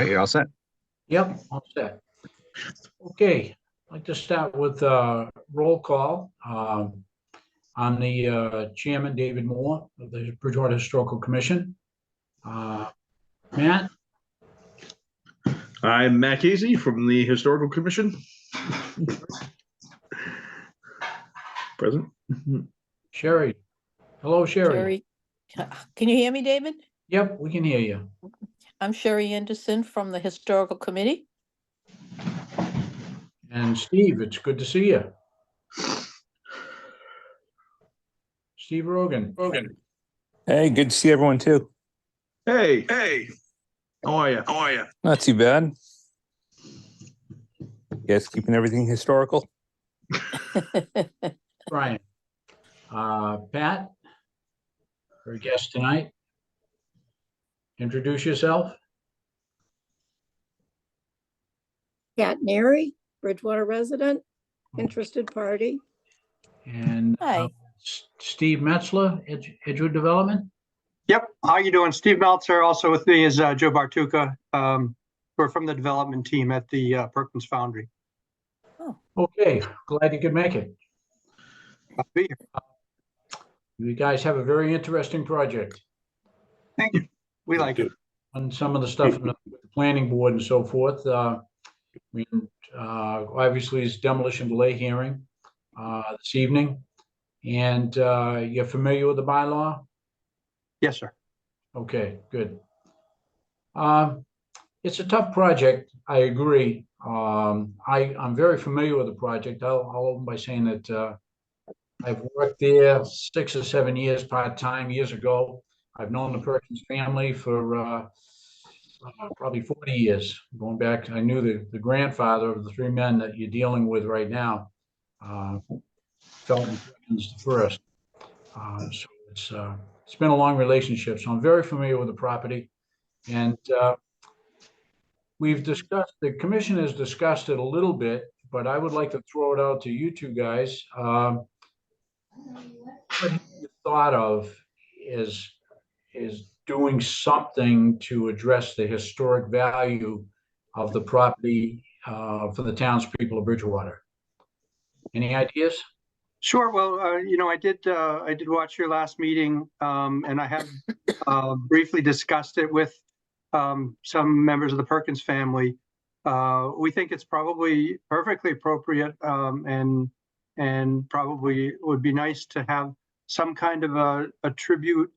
right, you're all set. Yep, all set. Okay, I'd like to start with roll call. I'm the chairman, David Moore, of the Bridgewater Historical Commission. Matt, I'm Matt Casey from the Historical Commission. Present. Sherry. Hello, Sherry. Can you hear me, David? Yep, we can hear you. I'm Sherry Anderson from the Historical Committee. And Steve, it's good to see you. Steve Rogan. Hey, good to see everyone too. Hey, how are you? Not too bad. Guys, keeping everything historical. Brian. Pat, our guest tonight. Introduce yourself. Pat Neri, Bridgewater resident, interested party. And Hi. Steve Metzler, Edgewood Development. Yep. How you doing? Steve Meltzer. Also with me is Joe Bartuca. We're from the development team at the Perkins Foundry. Okay, glad you could make it. I'll be here. You guys have a very interesting project. Thank you. We like it. On some of the stuff in the planning board and so forth. Obviously, it's demolition delay hearing this evening. And you're familiar with the bylaw? Yes, sir. Okay, good. It's a tough project, I agree. I'm very familiar with the project. I'll open by saying that I've worked there 6 or 7 years part-time years ago. I've known the Perkins family for probably 40 years. Going back, I knew the grandfather of the 3 men that you're dealing with right now, Felton Perkins the first. So it's been a long relationship. So I'm very familiar with the property. And we've discussed, the commission has discussed it a little bit, but I would like to throw it out to you two guys. What you thought of is doing something to address the historic value of the property for the townspeople of Bridgewater. Any ideas? Sure. Well, I did watch your last meeting, and I have briefly discussed it with some members of the Perkins family. We think it's probably perfectly appropriate, and probably would be nice to have some kind of a tribute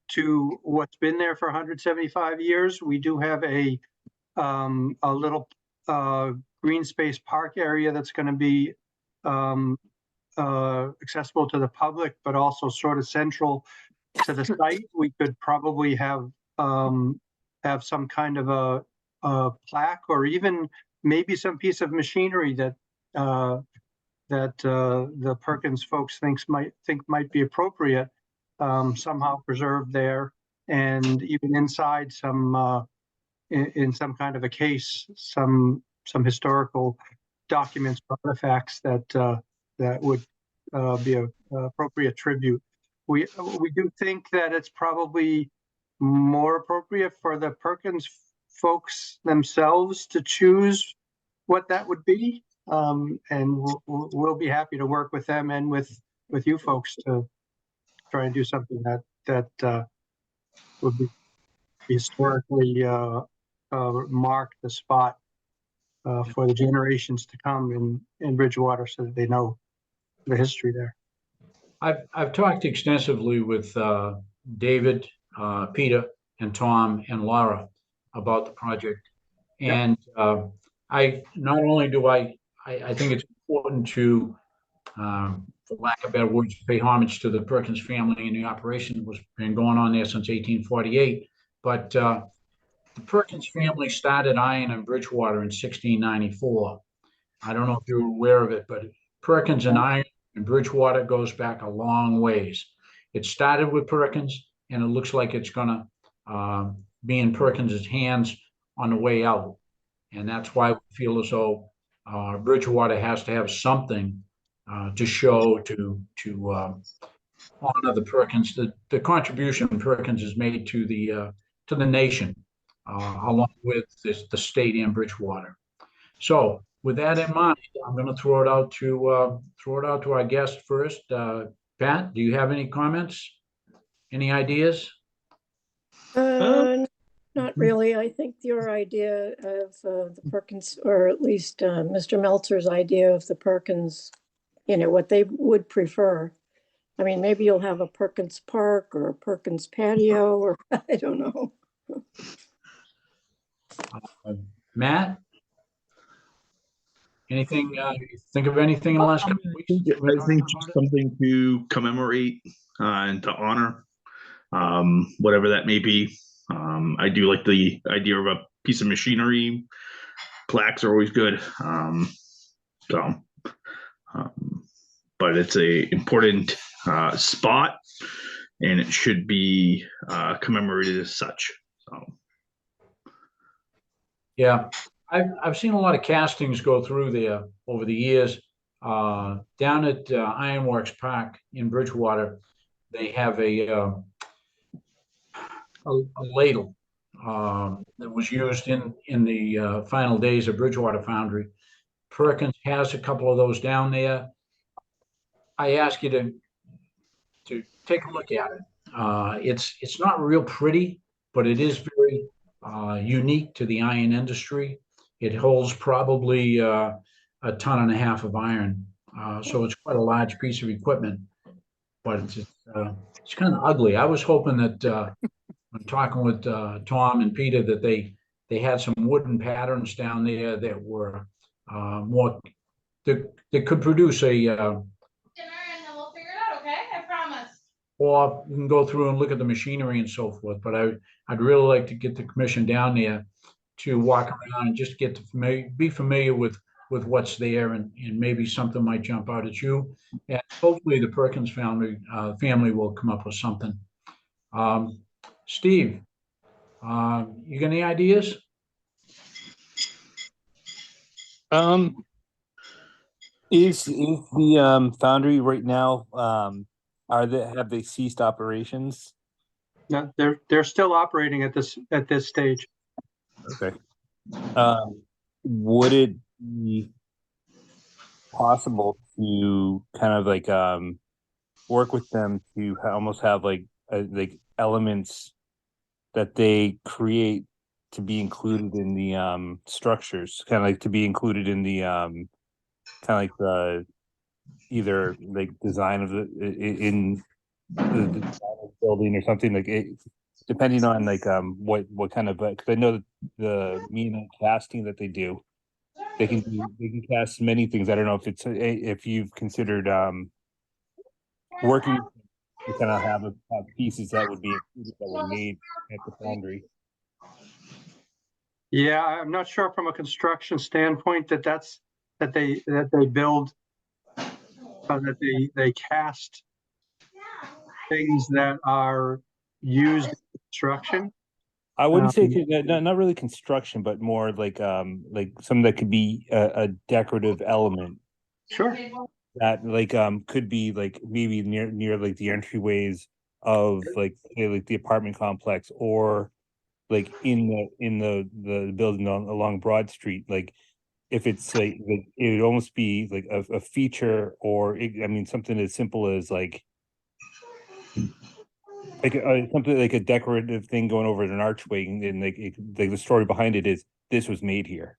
to what's been there for 175 years. We do have a little green space park area that's going to be accessible to the public, but also sort of central to the site. We could probably have some kind of a plaque, or even maybe some piece of machinery that the Perkins folks think might be appropriate, somehow preserved there, and even inside some in some kind of a case, some historical documents, artifacts that would be an appropriate tribute. We do think that it's probably more appropriate for the Perkins folks themselves to choose what that would be, and we'll be happy to work with them and with you folks to try and do something that would be historically mark the spot for the generations to come in Bridgewater, so that they know the history there. I've talked extensively with David, Peter, and Tom and Laura about the project, and I not only do I think it's important to, for lack of better words, pay homage to the Perkins family, and the operation was been going on there since 1848. But the Perkins family started iron in Bridgewater in 1694. I don't know if you're aware of it, but Perkins and iron in Bridgewater goes back a long ways. It started with Perkins, and it looks like it's going to be in Perkins's hands on the way out. And that's why we feel as though Bridgewater has to have something to show to honor the Perkins, the contribution Perkins has made to the nation. along with the state and Bridgewater. So with that in mind, I'm going to throw it out to our guest first. Pat, do you have any comments? Any ideas? Not really. I think your idea of the Perkins, or at least Mr. Meltzer's idea of the Perkins, what they would prefer. I mean, maybe you'll have a Perkins Park or a Perkins patio, or I don't know. Matt? Anything, think of anything in the last couple of weeks? I think just something to commemorate and to honor, whatever that may be. I do like the idea of a piece of machinery. Plaques are always good. But it's a important spot, and it should be commemorated as such. So. Yeah, I've seen a lot of castings go through there over the years. Down at Ironworks Park in Bridgewater, they have a ladle that was used in the final days of Bridgewater Foundry. Perkins has a couple of those down there. I ask you to take a look at it. It's not real pretty, but it is very unique to the iron industry. It holds probably a ton and a half of iron, so it's quite a large piece of equipment. But it's kind of ugly. I was hoping that when talking with Tom and Peter that they had some wooden patterns down there that were more that could produce a dinner and then we'll figure it out, okay? I promise. or we can go through and look at the machinery and so forth. But I'd really like to get the commission down there to walk around and just get to be familiar with what's there, and maybe something might jump out at you. And hopefully the Perkins family will come up with something. Steve, you got any ideas? Is the foundry right now, have they ceased operations? No, they're still operating at this stage. Okay. Would it be possible to kind of like work with them to almost have like elements that they create to be included in the structures, kind of like to be included in the kind of like the either like design of in the design of the building or something, like it, depending on like what kind of, because I know that the mean casting that they do, they can cast many things. I don't know if you've considered working to kind of have pieces that would be included, that were made at the foundry. Yeah, I'm not sure from a construction standpoint that they build, that they cast things that are used in construction. I wouldn't say not really construction, but more like something that could be a decorative element. Sure. That like could be like maybe near like the entryways of like the apartment complex, or like in the building along Broad Street. Like if it's like it would almost be like a feature, or I mean something as simple as like something like a decorative thing going over an archway, and like the story behind it is this was made here.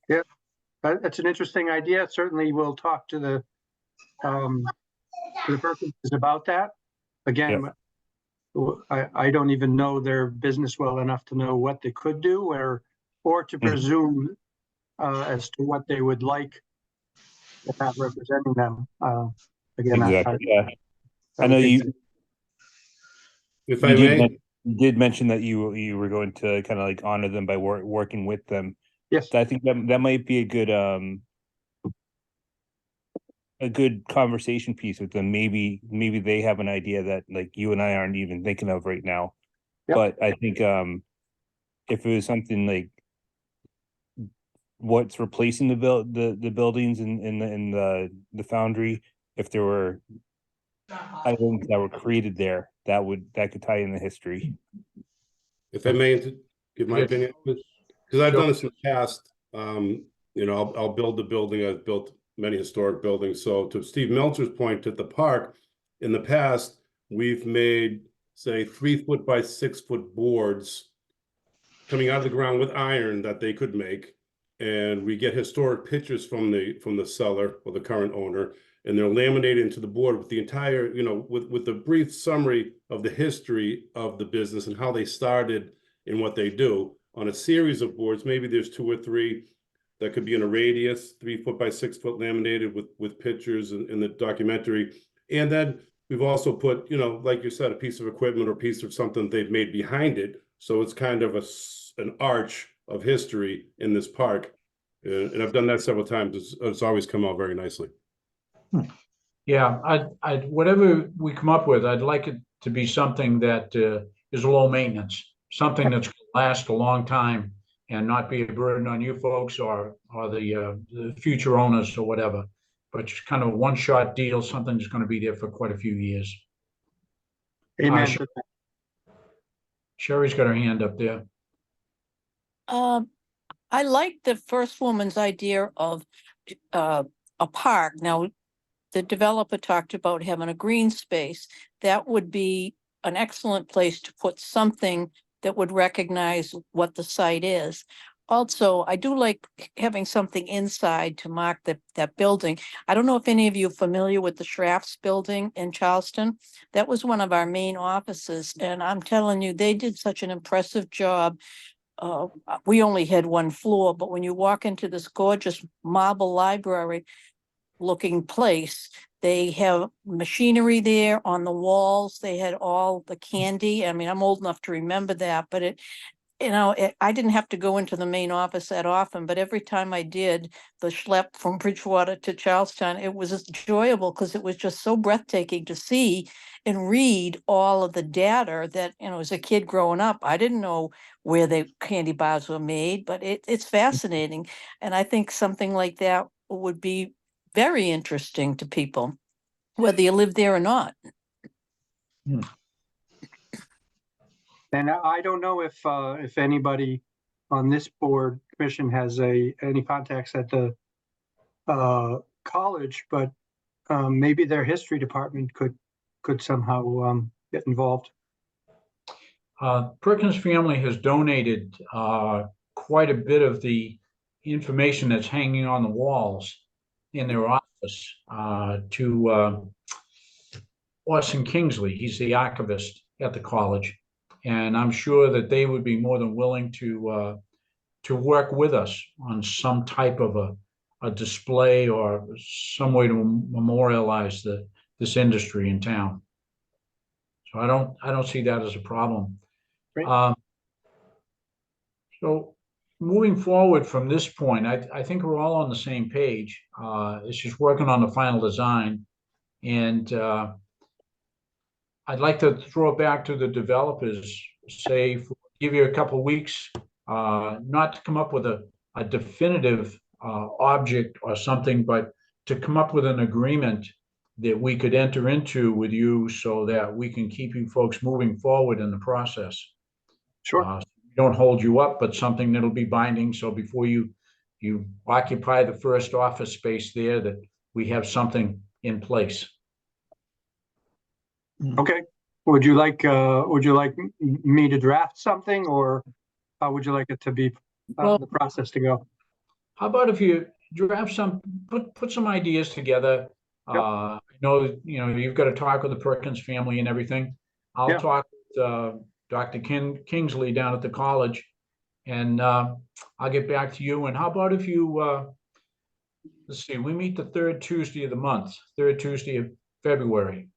Yeah, that's an interesting idea. Certainly, we'll talk to the Perkins about that. Again, I don't even know their business well enough to know what they could do, or to presume as to what they would like to have representing them. Again, exactly. I know you. If I may, you did mention that you were going to kind of like honor them by working with them. Yes, so I think that might be a good conversation piece with them. Maybe they have an idea that like you and I aren't even thinking of right now. Yep. But I think if it was something like what's replacing the buildings in the foundry, if there were items that were created there, that could tie in the history. if I may give my Yes. opinion? Because I've Sure. done this in the past. You know, I'll build the building. I've built many historic buildings. So to Steve Meltzer's point at the park, in the past, we've made, say, 3-foot by 6-foot boards coming out of the ground with iron that they could make. And we get historic pictures from the seller or the current owner, and they're laminated into the board with the entire, you know, with the brief summary of the history of the business and how they started and what they do on a series of boards. Maybe there's 2 or 3 that could be in a radius, 3-foot by 6-foot laminated with pictures in the documentary. And then we've also put, you know, like you said, a piece of equipment or piece of something they've made behind it. So it's kind of an arch of history in this park. And I've done that several times. It's always come out very nicely. Yeah, whatever we come up with, I'd like it to be something that is low maintenance, something that's going to last a long time and not be a burden on you folks or the future owners or whatever. But just kind of a one-shot deal, something that's going to be there for quite a few years. Amen Sure. to that. Sherry's got her hand up there. I like the first woman's idea of a park. Now, the developer talked about having a green space. That would be an excellent place to put something that would recognize what the site is. Also, I do like having something inside to mark that building. I don't know if any of you are familiar with the Schrafft's building in Charleston. That was one of our main offices, and I'm telling you, they did such an impressive job. We only had 1 floor, but when you walk into this gorgeous marble library looking place, they have machinery there on the walls. They had all the candy. I mean, I'm old enough to remember that, but I didn't have to go into the main office that often, but every time I did the schlep from Bridgewater to Charlestown, it was enjoyable because it was just so breathtaking to see and read all of the data that, as a kid growing up, I didn't know where the candy bars were made, but it's fascinating. And I think something like that would be very interesting to people, whether you live there or not. And I don't know if anybody on this board commission has any contacts at the college, but maybe their history department could somehow get involved. Perkins family has donated quite a bit of the information that's hanging on the walls in their office to Orson Kingsley. He's the archivist at the college, and I'm sure that they would be more than willing to work with us on some type of a display or some way to memorialize this industry in town. So I don't see that as a problem. Great. So moving forward from this point, I think we're all on the same page. It's just working on the final design. And I'd like to throw it back to the developers, give you a couple of weeks, not to come up with a definitive object or something, but to come up with an agreement that we could enter into with you so that we can keep you folks moving forward in the process. Sure. Don't hold you up, but something that'll be binding. So before you occupy the first office space there, that we have something in place. Okay. Would you like me to draft something, or how would you like it to be the process to go? How about if you draft put some ideas together? Yep. I know that, you've got to talk with the Perkins family and everything. I'll talk with Dr. Kingsley down at the college, and I'll get back to you. And how about if you, let's see, we meet the third Tuesday of the month, third Tuesday of February.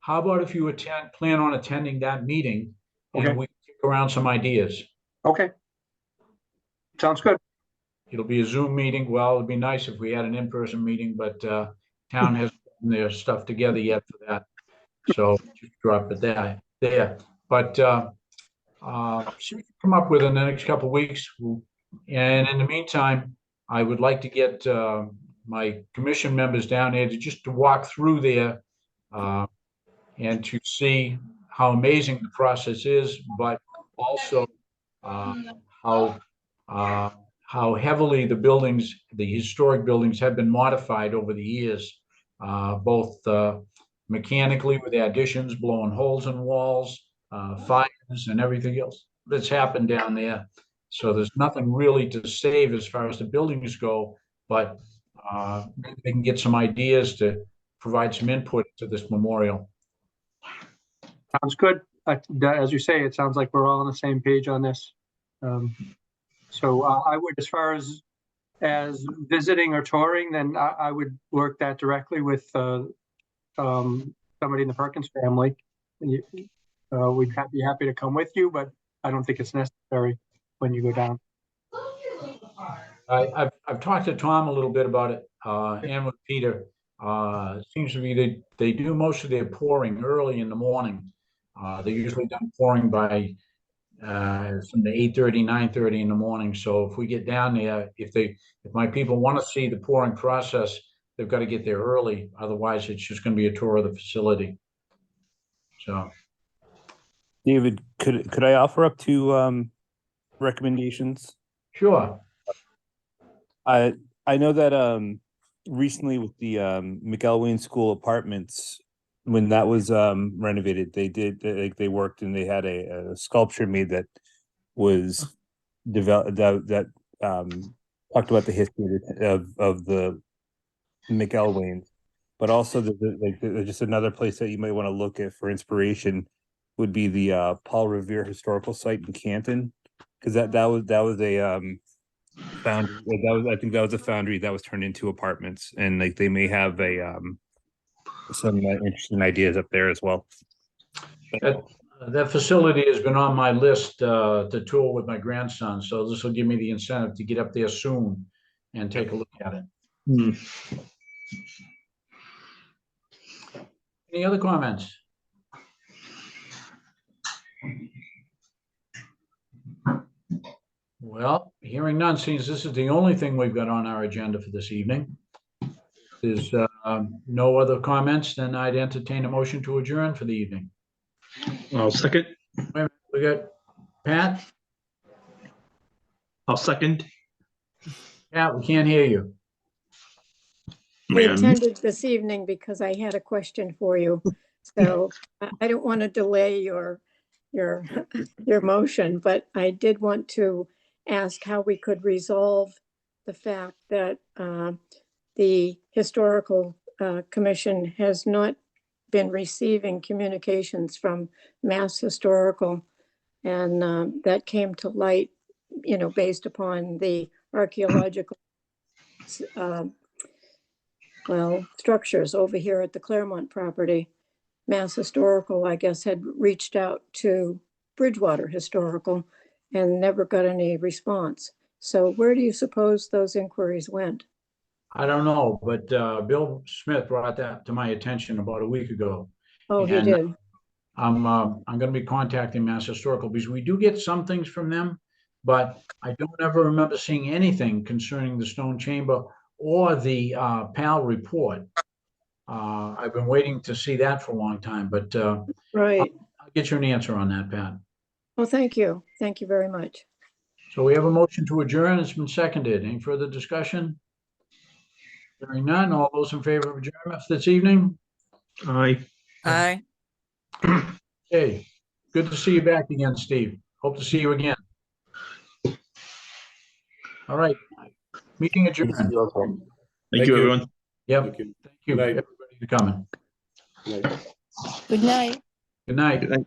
How about if you plan on attending that meeting, and we kick around some ideas? Okay. Sounds good. It'll be a Zoom meeting. Well, it'd be nice if we had an in-person meeting, but town hasn't gotten their stuff together yet for that. So just drop it there. But see what you come up with in the next couple of weeks. And in the meantime, I would like to get my commission members down there to walk through there and to see how amazing the process is, but also how heavily the historic buildings have been modified over the years, both mechanically with additions, blowing holes in walls, fires and everything else that's happened down there. So there's nothing really to save as far as the buildings go, but maybe they can get some ideas to provide some input to this memorial. Sounds good. As you say, it sounds like we're all on the same page on this. So I would, as far as visiting or touring, then I would work that directly with somebody in the Perkins family. We'd be happy to come with you, but I don't think it's necessary when you go down. I've talked to Tom a little bit about it, and with Peter. It seems to be they do most of their pouring early in the morning. They're usually done pouring by from the 8:30, 9:30 in the morning. So if we get down there, if my people want to see the pouring process, they've got to get there early. Otherwise, it's just going to be a tour of the facility. So, David, could I offer up two recommendations? sure. I know that recently with the McElwain School Apartments, when that was renovated, they worked and they had a sculpture made that was developed that talked about the history of the McElwains, but also just another place that you might want to look at for inspiration would be the Paul Revere Historical Site in Canton, because that was a foundry. I think that was a foundry that was turned into apartments, and like they may have some interesting ideas up there as well. That facility has been on my list to tour with my grandson, so this will give me the incentive to get up there soon and take a look at it. Any other comments? Well, hearing none, since this is the only thing we've got on our agenda for this evening. There's no other comments, then I'd entertain a motion to adjourn for the evening. I'll second. Wait a minute, we got Pat? I'll second. Pat, we can't hear you. We Man. attended this evening because I had a question for you. So I don't want to delay your motion, but I did want to ask how we could resolve the fact that the Historical Commission has not been receiving communications from Mass Historical. And that came to light, based upon the archaeological structures over here at the Claremont property. Mass Historical, I guess, had reached out to Bridgewater Historical and never got any response. So where do you suppose those inquiries went? I don't know, but Bill Smith brought that to my attention about a week ago. Oh, he And did. I'm going to be contacting Mass Historical because we do get some things from them, but I don't ever remember seeing anything concerning the Stone Chamber or the PAL report. I've been waiting to see that for a long time, but Right. I'll get you an answer on that, Pat. Well, thank you. Thank you very much. So we have a motion to adjourn. It's been seconded. Any further discussion? Hearing none. All those in favor of adjournment this evening? Aye. Aye. Okay. Good to see you back again, Steve. Hope to see you again. All right. Meeting adjourned. Thank Thank you, you. everyone. Yep. Thank you. Thank you, Good night. everybody, for coming. Good night. Good night. Good night. Good night.